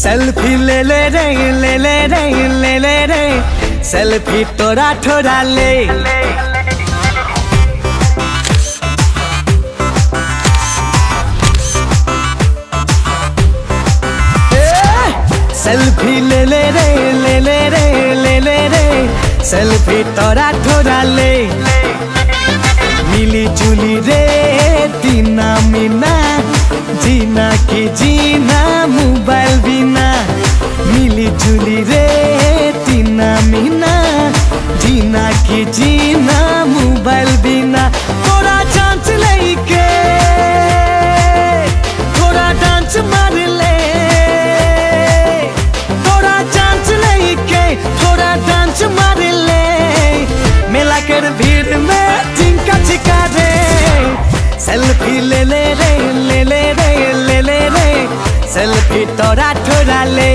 selfie ले ले रे ले ले रे ले ले रे सेल्फी तोरा ठोरा ले सेल्फी ले ले रे ले ले रे ले ले रे सेल्फी तोरा ठोरा ले मिली जुली रे तीना मीना जीना की जीना मोबाइल बिना मिली जुली रे तीना मीना जीना की जीना मोबाइल बिना थोड़ा चांस लेके थोड़ा डांस मार ले थोड़ा चांस लेके थोड़ा डांस मार ले मेला कर भीड़ में चिंका चिका रे सेल्फी ले ले रे ले ले रे ले ले रे সেলফি তোরা ঠোরালে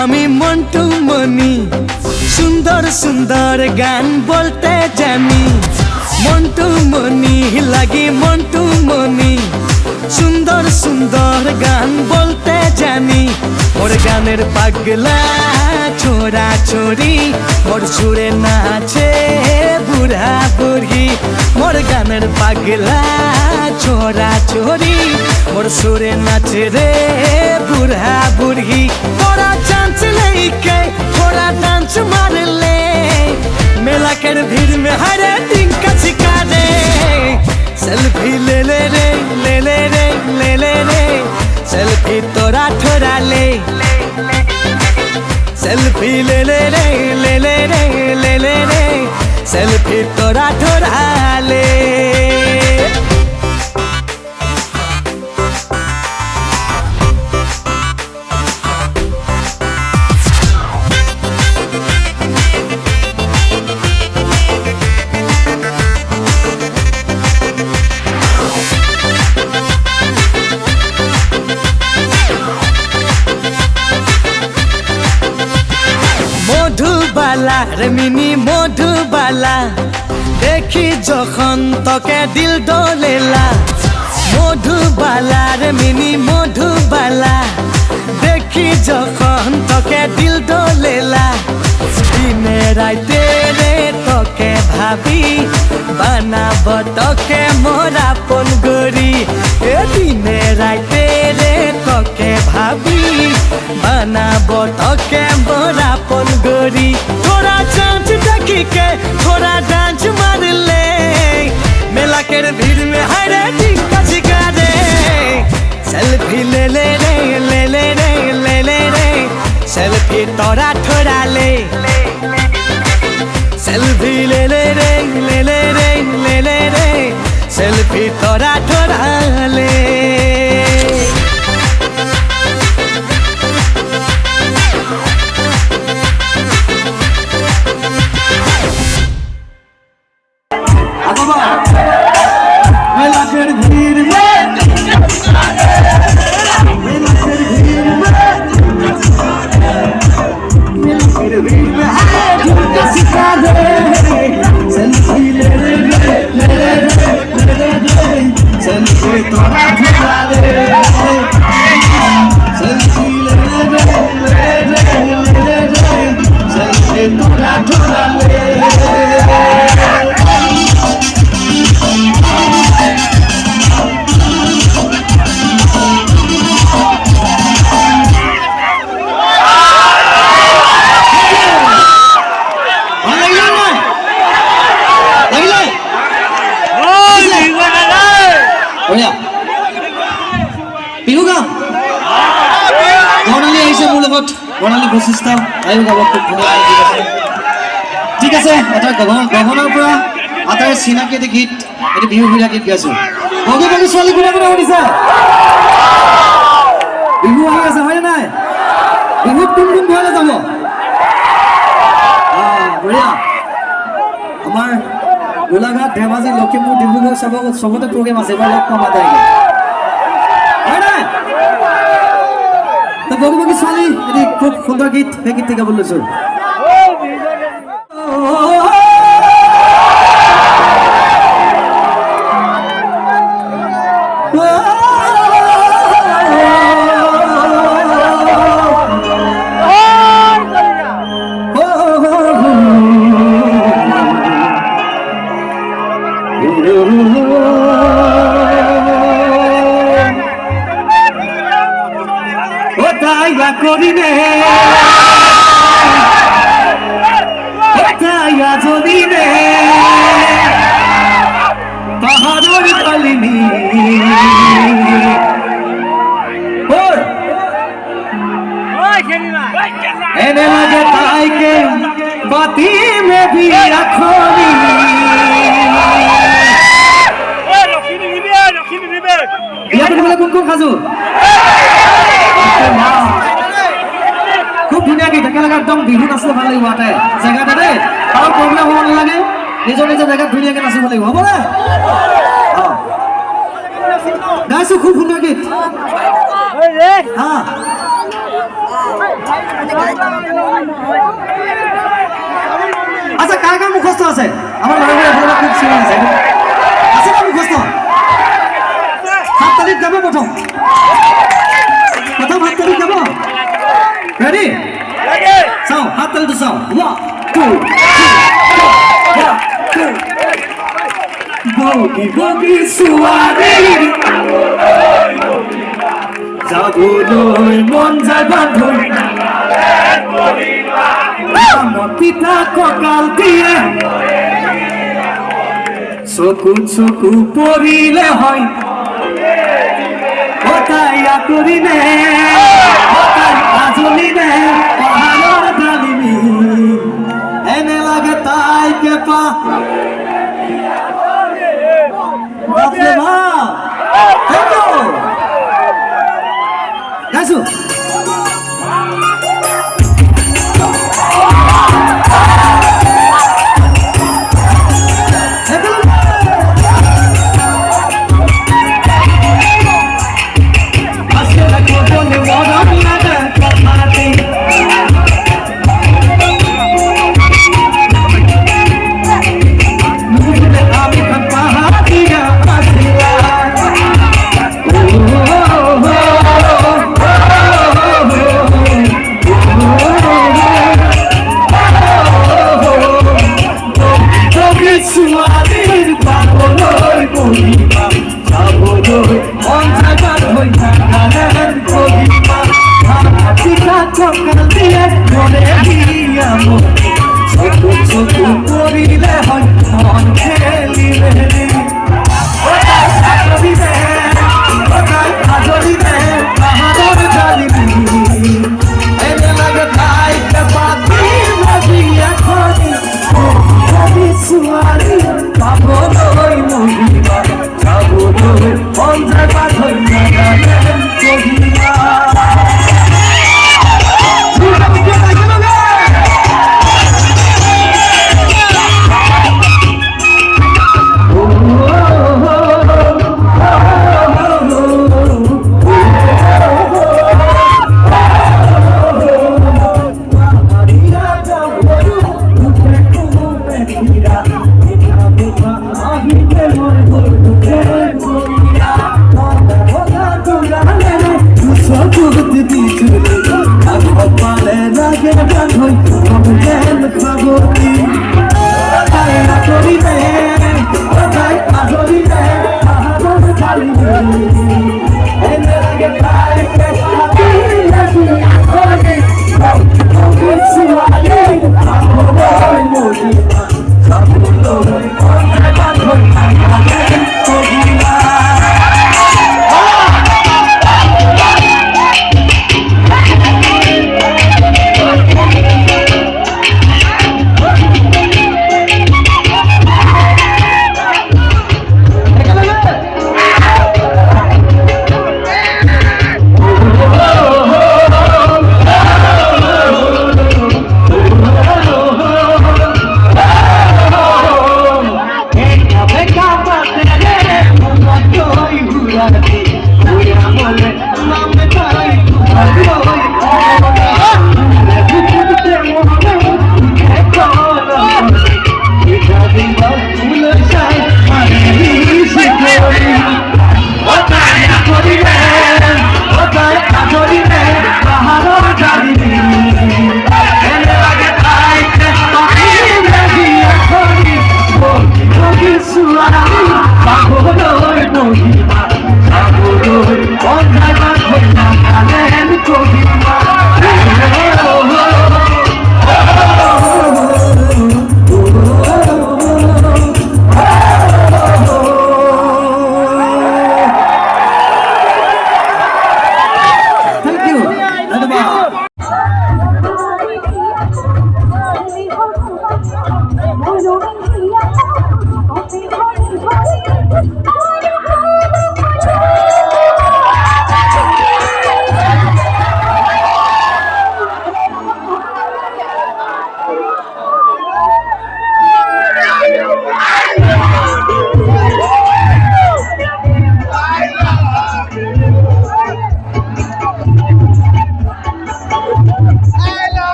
আমি মন্টু মনি সুন্দর সুন্দর গান বলতে জানি মন্টু মনি লাগি মন্টু মনি সুন্দর সুন্দর গান বলতে জানি মোর গানের পাগলা ছোড়া ছোড়ি মোর সুরে নাচে বুড়া বুড়ি মোর গানের পাগলা ছোড়া ছোড়ি মোর সুরে নাচে রে बुढ़ा बुढ़ी थोड़ा चांस लेके थोड़ा डांस मार ले मेला कर भीड़ में हरे दिन का सिखा दे सेल्फी ले ले रे ले ले रे ले ले रे सेल्फी तोरा थोड़ा ले सेल्फी ले ले रे ले ले रे ले ले रे सेल्फी तोरा थोड़ा ले মধুবালা রে মিনি মধুবালা দেখি যখন তোকে দিল দোলেলা মধুবালা রে মিনি মধুবালা দেখি যখন তোকে দিল দোলেলা দিনে রাইতে রে তোকে ভাবি বানাব তোকে মোরা পন গরি দিনে রাইতে রে তোকে ভাবি বানাব তোকে মোরা पन गोरी थोड़ा चांस देखी के थोड़ा डांस मार ले मेला के भीड़ में हरे दिन का सिखा दे सेल्फी ले ले रे ले ले रे ले ले रे सेल्फी तोरा थोड़ा ले सेल्फी ले ले रे ले ले रे ले ले रे सेल्फी तोरा थोड़ा ले বৰ্ণালী বৈশিষ্ট্য আয়ো গাব খুব ধুনীয়া ঠিক আছে এটা গহনাৰ পৰা আটাইৰে চিনাকি এটা গীত এটা বিহু বিৰা গীত গাইছো বগী বগী ছোৱালী কোনে কোনে শুনিছা বিহু আহি আছে হয় নাই বিহুত কোন কোন ঘৰলৈ যাব বঢ়িয়া আমাৰ গোলাঘাট ধেমাজি লখিমপুৰ ডিব্ৰুগড় চবতে প্ৰগ্ৰেম আছে এবাৰ লগ পাম আটাইকে হয় নাই তো বগী বগী ছোৱালী এটি খুব সুন্দৰ গীত সেই গীত গাবলৈ লৈছো করিবে এনে লাগে তাইকে বাতি মে भी আখনি ইয়াতে বলে কোন কোন খাজু খুব ধুনীয়া গীত একেলগে একদম বিহু নাচিব ভাল লাগিব ইয়াতে জেগাতে দেই আৰু প্ৰব্লেম হ'ব নালাগে নিজৰ নিজৰ জেগাত ধুনীয়াকৈ নাচিব লাগিব হ'ব নে গাইছো খুব সুন্দৰ গীত আচ্ছা কাৰ কাৰ মুখস্থ আছে আমাৰ মানুহবোৰ খুব চিনি আছে আছে না মুখস্থ হাত তালিত যাব প্ৰথম হাত তালিত যাব রেডি চাও হাত তালিত চাও 1 2 বগি বগি সুয়ারি যাবলৈ মন যায় বান্ধৈ পিতা কঁকাল দিয়ে চকু চকু পৰিলে হয় তাই আঁতৰিলে তাই আজলিলে পাহাৰৰ ডালিমি এনে লাগে তাইকে পা বাপরে বাপ থ্যাংক ইউ গাইছো